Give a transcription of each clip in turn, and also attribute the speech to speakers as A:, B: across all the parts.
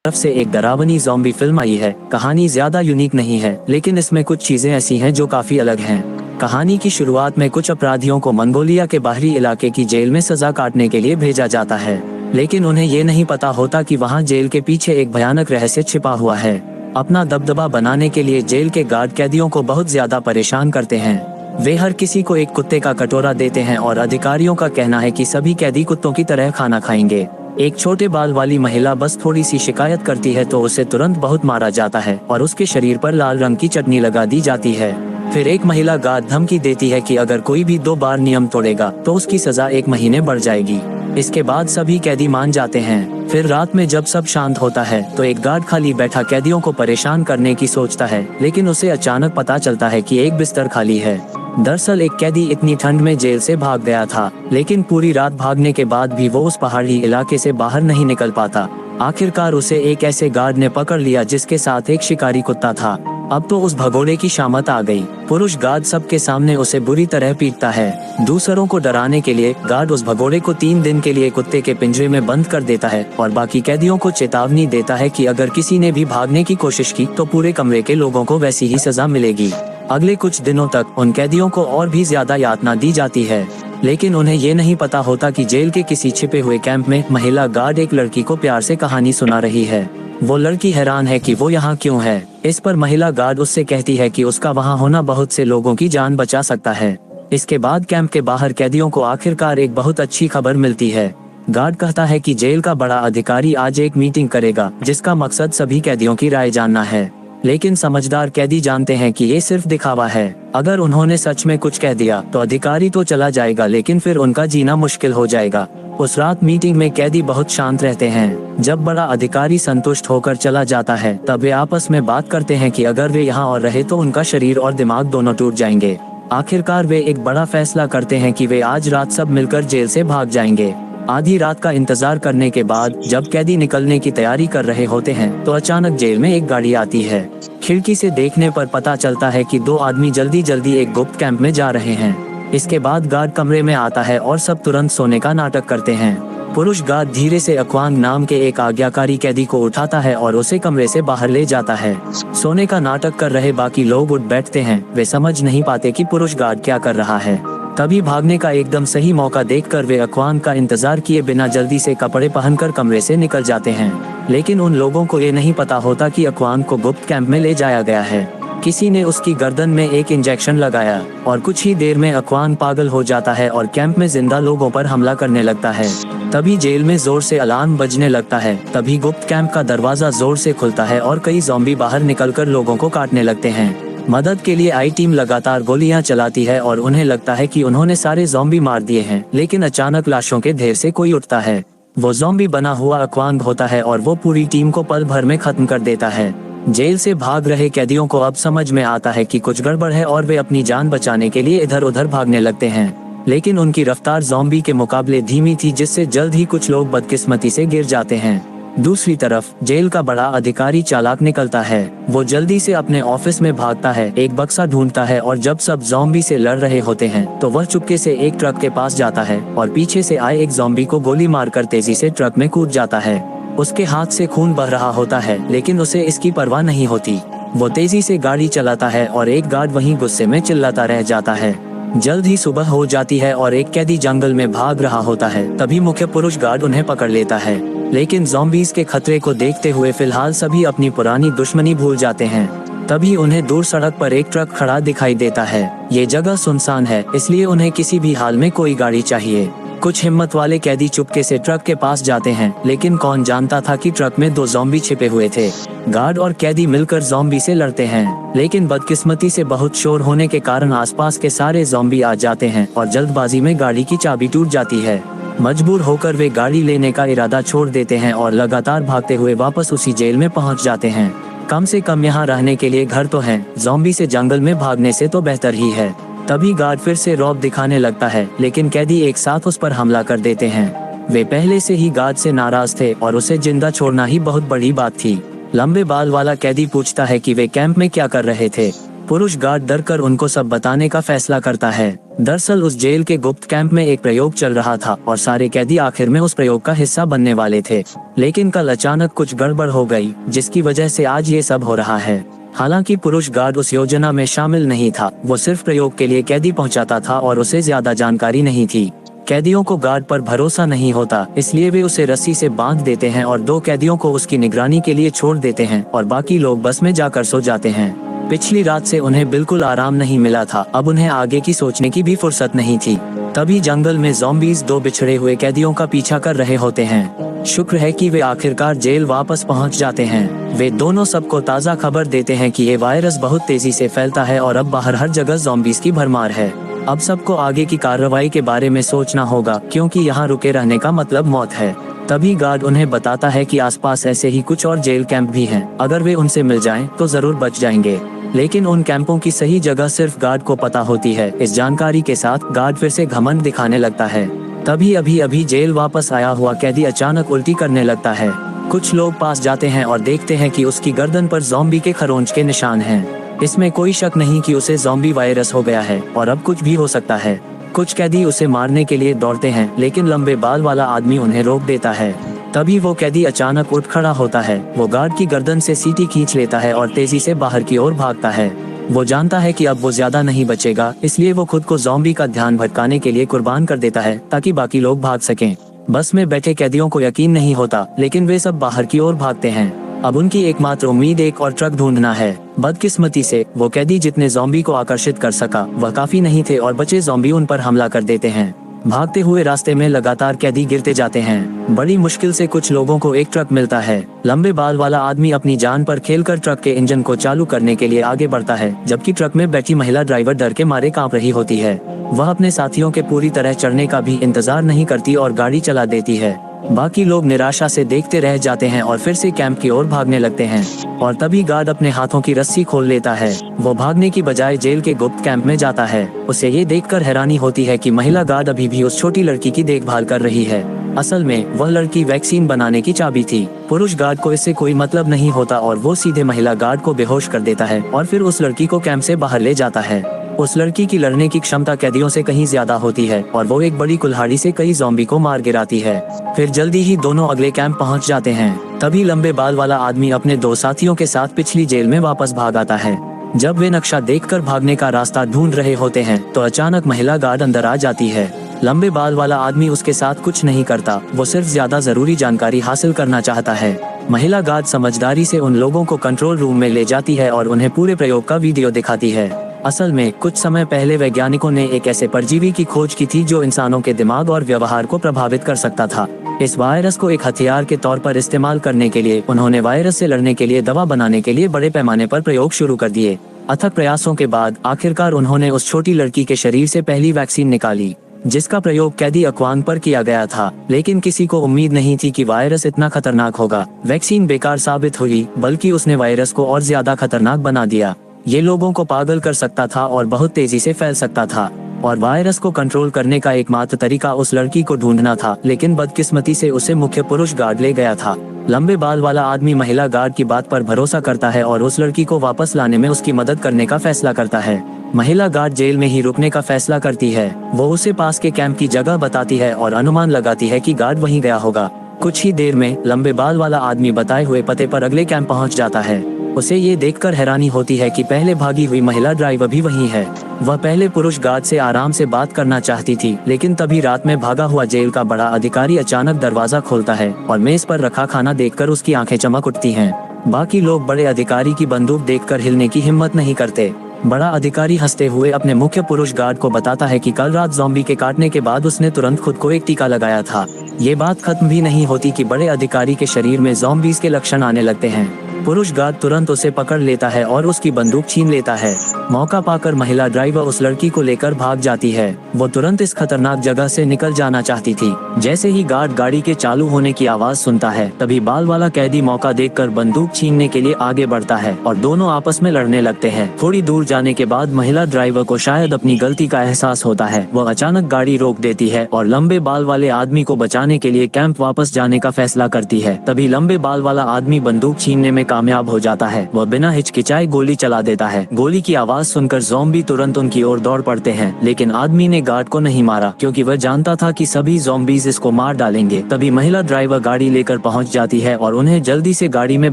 A: तरफ से एक डरावनी ज़ॉम्बी फिल्म आई है। कहानी ज्यादा यूनिक नहीं है, लेकिन इसमें कुछ चीजें ऐसी हैं जो काफी अलग हैं। कहानी की शुरुआत में कुछ अपराधियों को मंगोलिया के बाहरी इलाके की जेल में सजा काटने के लिए भेजा जाता है, लेकिन उन्हें ये नहीं पता होता कि वहाँ जेल के पीछे एक भयानक रहस्य छिपा हुआ है। अपना दबदबा बनाने के लिए जेल के गार्ड कैदियों को बहुत ज्यादा परेशान करते हैं। वे हर किसी को एक कुत्ते का कटोरा देते हैं और अधिकारियों का कहना है कि सभी कैदी कुत्तों की तरह खाना खाएंगे। एक छोटे बाल वाली महिला बस थोड़ी सी शिकायत करती है तो उसे तुरंत बहुत मारा जाता है और उसके शरीर पर लाल रंग की चटनी लगा दी जाती है। फिर एक महिला गार्ड धमकी देती है कि अगर कोई भी 2 बार नियम तोड़ेगा तो उसकी सजा 1 महीने बढ़ जाएगी। इसके बाद सभी कैदी मान जाते हैं। फिर रात में जब सब शांत होता है तो एक गार्ड खाली बैठा कैदियों को परेशान करने की सोचता है, लेकिन उसे अचानक पता चलता है कि एक बिस्तर खाली है। दरअसल एक कैदी इतनी ठंड में जेल से भाग गया था, लेकिन पूरी रात भागने के बाद भी वो उस पहाड़ी इलाके से बाहर नहीं निकल पाता। आखिरकार उसे एक ऐसे गार्ड ने पकड़ लिया जिसके साथ एक शिकारी कुत्ता था। अब तो उस भगोड़े की शामत आ गई। पुरुष गार्ड सबके सामने उसे बुरी तरह पीटता है। दूसरों को डराने के लिए गार्ड उस भगोड़े को 3 दिन के लिए कुत्ते के पिंजरे में बंद कर देता है और बाकी कैदियों को चेतावनी देता है कि अगर किसी ने भी भागने की कोशिश की तो पूरे कमरे के लोगों को वैसी ही सजा मिलेगी। अगले कुछ दिनों तक उन कैदियों को और भी ज्यादा यातना दी जाती है, लेकिन उन्हें ये नहीं पता होता कि जेल के किसी छिपे हुए कैंप में महिला गार्ड एक लड़की को प्यार से कहानी सुना रही है। वो लड़की हैरान है कि वो यहाँ क्यों है। इस पर महिला गार्ड उससे कहती है कि उसका वहाँ होना बहुत से लोगों की जान बचा सकता है। इसके बाद कैंप के बाहर कैदियों को आखिरकार एक बहुत अच्छी खबर मिलती है। गार्ड कहता है कि जेल का बड़ा अधिकारी आज एक मीटिंग करेगा जिसका मकसद सभी कैदियों की राय जानना है, लेकिन समझदार कैदी जानते हैं कि ये सिर्फ दिखावा है। अगर उन्होंने सच में कुछ कह दिया तो अधिकारी तो चला जाएगा, लेकिन फिर उनका जीना मुश्किल हो जाएगा। उस रात मीटिंग में कैदी बहुत शांत रहते हैं। जब बड़ा अधिकारी संतुष्ट होकर चला जाता है तब वे आपस में बात करते हैं कि अगर वे यहाँ और रहे तो उनका शरीर और दिमाग दोनों टूट जाएंगे। आखिरकार वे एक बड़ा फैसला करते हैं कि वे आज रात सब मिलकर जेल से भाग जाएंगे। आधी रात का इंतजार करने के बाद जब कैदी निकलने की तैयारी कर रहे होते हैं तो अचानक जेल में एक गाड़ी आती है। खिड़की से देखने पर पता चलता है कि 2 आदमी जल्दी जल्दी एक गुप्त कैंप में जा रहे हैं। इसके बाद गार्ड कमरे में आता है और सब तुरंत सोने का नाटक करते हैं। पुरुष गार्ड धीरे से अक्वांग नाम के एक आज्ञाकारी कैदी को उठाता है और उसे कमरे से बाहर ले जाता है। सोने का नाटक कर रहे बाकी लोग उठ बैठते हैं। वे समझ नहीं पाते कि पुरुष गार्ड क्या कर रहा है। तभी भागने का एकदम सही मौका देखकर वे अक्वांग का इंतजार किए बिना जल्दी से कपड़े पहनकर कमरे से निकल जाते हैं। लेकिन उन लोगों को ये नहीं पता होता कि अक्वांग को गुप्त कैंप में ले जाया गया है। किसी ने उसकी गर्दन में एक इंजेक्शन लगाया और कुछ ही देर में अक्वांग पागल हो जाता है और कैंप में जिंदा लोगों पर हमला करने लगता है। तभी जेल में जोर से अलार्म बजने लगता है। तभी गुप्त कैंप का दरवाजा जोर से खुलता है और कई ज़ॉम्बी बाहर निकलकर लोगों को काटने लगते हैं। मदद के लिए आई टीम लगातार गोलियां चलाती है और उन्हें लगता है कि उन्होंने सारे ज़ॉम्बी मार दिए हैं, लेकिन अचानक लाशों के ढेर से कोई उठता है। वो ज़ॉम्बी बना हुआ अक्वांग होता है और वो पूरी टीम को पल भर में खत्म कर देता है। जेल से भाग रहे कैदियों को अब समझ में आता है कि कुछ गड़बड़ है और वे अपनी जान बचाने के लिए इधर उधर भागने लगते हैं, लेकिन उनकी रफ्तार ज़ॉम्बी के मुकाबले धीमी थी, जिससे जल्द ही कुछ लोग बदकिस्मती से गिर जाते हैं। दूसरी तरफ जेल का बड़ा अधिकारी चालाक निकलता है। वो जल्दी से अपने ऑफिस में भागता है, एक बक्सा ढूंढता है और जब सब ज़ॉम्बी से लड़ रहे होते हैं तो वह चुपके से एक ट्रक के पास जाता है और पीछे से आए एक ज़ॉम्बी को गोली मारकर तेजी से ट्रक में कूद जाता है। उसके हाथ से खून बह रहा होता है, लेकिन उसे इसकी परवाह नहीं होती। वो तेजी से गाड़ी चलाता है और एक गार्ड वहीं गुस्से में चिल्लाता रह जाता है। जल्द ही सुबह हो जाती है और एक कैदी जंगल में भाग रहा होता है। तभी मुख्य पुरुष गार्ड उन्हें पकड़ लेता है, लेकिन ज़ॉम्बीज़ के खतरे को देखते हुए फिलहाल सभी अपनी पुरानी दुश्मनी भूल जाते हैं। तभी उन्हें दूर सड़क पर एक ट्रक खड़ा दिखाई देता है। ये जगह सुनसान है, इसलिए उन्हें किसी भी हाल में कोई गाड़ी चाहिए। कुछ हिम्मत वाले कैदी चुपके से ट्रक के पास जाते हैं, लेकिन कौन जानता था कि ट्रक में 2 ज़ॉम्बी छिपे हुए थे। गार्ड और कैदी मिलकर ज़ॉम्बी से लड़ते हैं, लेकिन बदकिस्मती से बहुत शोर होने के कारण आसपास के सारे ज़ॉम्बी आ जाते हैं और जल्दबाजी में गाड़ी की चाबी टूट जाती है। मजबूर होकर वे गाड़ी लेने का इरादा छोड़ देते हैं और लगातार भागते हुए वापस उसी जेल में पहुंच जाते हैं। कम से कम यहाँ रहने के लिए घर तो है, ज़ॉम्बी से जंगल में भागने से तो बेहतर ही है। तभी गार्ड फिर से रौब दिखाने लगता है, लेकिन कैदी एक साथ उस पर हमला कर देते हैं। वे पहले से ही गार्ड से नाराज थे और उसे जिंदा छोड़ना ही बहुत बड़ी बात थी। लंबे बाल वाला कैदी पूछता है कि वे कैंप में क्या कर रहे थे। पुरुष गार्ड डर कर उनको सब बताने का फैसला करता है। दरअसल उस जेल के गुप्त कैंप में एक प्रयोग चल रहा था और सारे कैदी आखिर में उस प्रयोग का हिस्सा बनने वाले थे। लेकिन कल अचानक कुछ गड़बड़ हो गई, जिसकी वजह से आज ये सब हो रहा है। हालांकि पुरुष गार्ड उस योजना में शामिल नहीं था, वो सिर्फ प्रयोग के लिए कैदी पहुंचाता था और उसे ज्यादा जानकारी नहीं थी। कैदियों को गार्ड पर भरोसा नहीं होता, इसलिए वे उसे रस्सी से बांध देते हैं और 2 कैदियों को उसकी निगरानी के लिए छोड़ देते हैं और बाकी लोग बस में जाकर सो जाते हैं। पिछली रात से उन्हें बिल्कुल आराम नहीं मिला था, अब उन्हें आगे की सोचने की भी फुर्सत नहीं थी। तभी जंगल में ज़ॉम्बीज़ 2 बिछड़े हुए कैदियों का पीछा कर रहे होते हैं। शुक्र है कि वे आखिरकार जेल वापस पहुंच जाते हैं। वे दोनों सबको ताज़ा खबर देते हैं कि ये वायरस बहुत तेजी से फैलता है और अब बाहर हर जगह ज़ॉम्बीज़ की भरमार है। अब सबको आगे की कार्रवाई के बारे में सोचना होगा, क्योंकि यहाँ रुके रहने का मतलब मौत है। तभी गार्ड उन्हें बताता है कि आसपास ऐसे ही कुछ और जेल कैंप भी हैं, अगर वे उनसे मिल जाएं तो जरूर बच जाएंगे। लेकिन उन कैंपों की सही जगह सिर्फ गार्ड को पता होती है। इस जानकारी के साथ गार्ड फिर से घमंड दिखाने लगता है। तभी अभी जेल वापस आया हुआ कैदी अचानक उल्टी करने लगता है। कुछ लोग पास जाते हैं और देखते हैं कि उसकी गर्दन पर ज़ॉम्बी के खरोंच के निशान हैं। इसमें कोई शक नहीं कि उसे ज़ॉम्बी वायरस हो गया है और अब कुछ भी हो सकता है। कुछ कैदी उसे मारने के लिए दौड़ते हैं, लेकिन लंबे बाल वाला आदमी उन्हें रोक देता है। तभी वो कैदी अचानक उठ खड़ा होता है। वो गार्ड की गर्दन से सीटी खींच लेता है और तेजी से बाहर की ओर भागता है। वो जानता है कि अब वो ज्यादा नहीं बचेगा, इसलिए वो खुद को ज़ॉम्बी का ध्यान भटकाने के लिए कुर्बान कर देता है ताकि बाकी लोग भाग सकें। बस में बैठे कैदियों को यकीन नहीं होता, लेकिन वे सब बाहर की ओर भागते हैं। अब उनकी एकमात्र उम्मीद एक और ट्रक ढूंढना है। बदकिस्मती से वो कैदी जितने ज़ॉम्बी को आकर्षित कर सका वह काफी नहीं थे और बचे ज़ॉम्बी उन पर हमला कर देते हैं। भागते हुए रास्ते में लगातार कैदी गिरते जाते हैं। बड़ी मुश्किल से कुछ लोगों को एक ट्रक मिलता है। लंबे बाल वाला आदमी अपनी जान पर खेलकर ट्रक के इंजन को चालू करने के लिए आगे बढ़ता है, जबकि ट्रक में बैठी महिला ड्राइवर डर के मारे कांप रही होती है। वह अपने साथियों के पूरी तरह चढ़ने का भी इंतजार नहीं करती और गाड़ी चला देती है। बाकी लोग निराशा से देखते रह जाते हैं और फिर से कैंप की ओर भागने लगते हैं। और तभी गार्ड अपने हाथों की रस्सी खोल लेता है। वो भागने की बजाय जेल के गुप्त कैंप में जाता है। उसे ये देखकर हैरानी होती है कि महिला गार्ड अभी भी उस छोटी लड़की की देखभाल कर रही है। असल में वह लड़की वैक्सीन बनाने की चाबी थी। पुरुष गार्ड को इससे कोई मतलब नहीं होता और वो सीधे महिला गार्ड को बेहोश कर देता है और फिर उस लड़की को कैंप से बाहर ले जाता है। उस लड़की की लड़ने की क्षमता कैदियों से कहीं ज्यादा होती है और वो एक बड़ी कुल्हाड़ी से कई ज़ॉम्बी को मार गिराती है। फिर जल्दी ही दोनों अगले कैंप पहुंच जाते हैं। तभी लंबे बाल वाला आदमी अपने 2 साथियों के साथ पिछली जेल में वापस भाग आता है। जब वे नक्शा देखकर भागने का रास्ता ढूंढ रहे होते हैं तो अचानक महिला गार्ड अंदर आ जाती है। लंबे बाल वाला आदमी उसके साथ कुछ नहीं करता, वो सिर्फ ज्यादा जरूरी जानकारी हासिल करना चाहता है। महिला गार्ड समझदारी से उन लोगों को कंट्रोल रूम में ले जाती है और उन्हें पूरे प्रयोग का वीडियो दिखाती है। असल में कुछ समय पहले वैज्ञानिकों ने एक ऐसे परजीवी की खोज की थी जो इंसानों के दिमाग और व्यवहार को प्रभावित कर सकता था। इस वायरस को एक हथियार के तौर पर इस्तेमाल करने के लिए उन्होंने वायरस से लड़ने के लिए दवा बनाने के लिए बड़े पैमाने पर प्रयोग शुरू कर दिए। अथक प्रयासों के बाद आखिरकार उन्होंने उस छोटी लड़की के शरीर से पहली वैक्सीन निकाली, जिसका प्रयोग कैदी अक्वान पर किया गया था। लेकिन किसी को उम्मीद नहीं थी कि वायरस इतना खतरनाक होगा। वैक्सीन बेकार साबित हुई, बल्कि उसने वायरस को और ज्यादा खतरनाक बना दिया। ये लोगों को पागल कर सकता था और बहुत तेजी से फैल सकता था। और वायरस को कंट्रोल करने का एकमात्र तरीका उस लड़की को ढूंढना था, लेकिन बदकिस्मती से उसे मुख्य पुरुष गार्ड ले गया था। लंबे बाल वाला आदमी महिला गार्ड की बात पर भरोसा करता है और उस लड़की को वापस लाने में उसकी मदद करने का फैसला करता है। महिला गार्ड जेल में ही रुकने का फैसला करती है। वो उसे पास के कैंप की जगह बताती है और अनुमान लगाती है कि गार्ड वहीं गया होगा। कुछ ही देर में लंबे बाल वाला आदमी बताए हुए पते पर अगले कैंप पहुंच जाता है। उसे ये देखकर हैरानी होती है कि पहले भागी हुई महिला ड्राइवर भी वहीं है। वह पहले पुरुष गार्ड से आराम से बात करना चाहती थी, लेकिन तभी रात में भागा हुआ जेल का बड़ा अधिकारी अचानक दरवाजा खोलता है और मेज पर रखा खाना देखकर उसकी आंखें चमक उठती हैं। बाकी लोग बड़े अधिकारी की बंदूक देखकर हिलने की हिम्मत नहीं करते। बड़ा अधिकारी हंसते हुए अपने मुख्य पुरुष गार्ड को बताता है कि कल रात ज़ॉम्बी के काटने के बाद उसने तुरंत खुद को एक टीका लगाया था। ये बात खत्म भी नहीं होती कि बड़े अधिकारी के शरीर में ज़ॉम्बीज़ के लक्षण आने लगते हैं। पुरुष गार्ड तुरंत उसे पकड़ लेता है और उसकी बंदूक छीन लेता है। मौका पाकर महिला ड्राइवर उस लड़की को लेकर भाग जाती है। वो तुरंत इस खतरनाक जगह से निकल जाना चाहती थी। जैसे ही गार्ड गाड़ी के चालू होने की आवाज सुनता है, तभी बाल वाला कैदी मौका देखकर बंदूक छीनने के लिए आगे बढ़ता है और दोनों आपस में लड़ने लगते हैं। थोड़ी दूर जाने के बाद महिला ड्राइवर को शायद अपनी गलती का एहसास होता है। वह अचानक गाड़ी रोक देती है और लंबे बाल वाले आदमी को बचाने के लिए कैंप वापस जाने का फैसला करती है। तभी लंबे बाल वाला आदमी बंदूक छीनने में कामयाब हो जाता है। वह बिना हिचकिचाए गोली चला देता है। गोली की आवाज सुनकर ज़ॉम्बी तुरंत उनकी ओर दौड़ पड़ते हैं, लेकिन आदमी ने गार्ड को नहीं मारा क्योंकि वह जानता था कि सभी ज़ॉम्बीज इसको मार डालेंगे। तभी महिला ड्राइवर गाड़ी लेकर पहुंच जाती है और उन्हें जल्दी से गाड़ी में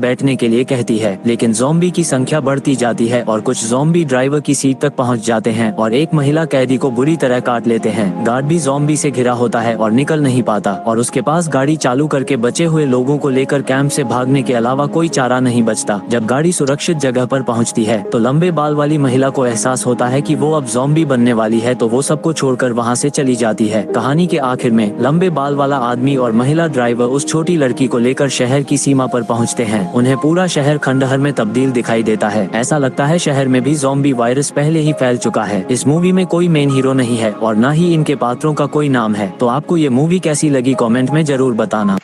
A: बैठने के लिए कहती है, लेकिन ज़ॉम्बी की संख्या बढ़ती जाती है और कुछ ज़ॉम्बी ड्राइवर की सीट तक पहुंच जाते हैं और एक महिला कैदी को बुरी तरह काट लेते हैं। गार्ड भी ज़ॉम्बी से घिरा होता है और निकल नहीं पाता और उसके पास गाड़ी चालू करके बचे हुए लोगों को लेकर कैंप से भागने के अलावा कोई चारा नहीं बचता। जब गाड़ी सुरक्षित जगह पर पहुंचती है तो लंबे बाल वाली महिला को एहसास होता है कि वो अब ज़ॉम्बी बनने वाली है, तो वो सबको छोड़कर वहां से चली जाती है। कहानी के आखिर में लंबे बाल वाला आदमी और महिला ड्राइवर उस छोटी लड़की को लेकर शहर की सीमा पर पहुंचते हैं। उन्हें पूरा शहर खंडहर में तब्दील दिखाई देता है। ऐसा लगता है शहर में भी ज़ॉम्बी वायरस पहले ही फैल चुका है। इस मूवी में कोई मेन हीरो नहीं है और न ही इनके पात्रों का कोई नाम है। तो आपको ये मूवी कैसी लगी कमेंट में जरूर बताना।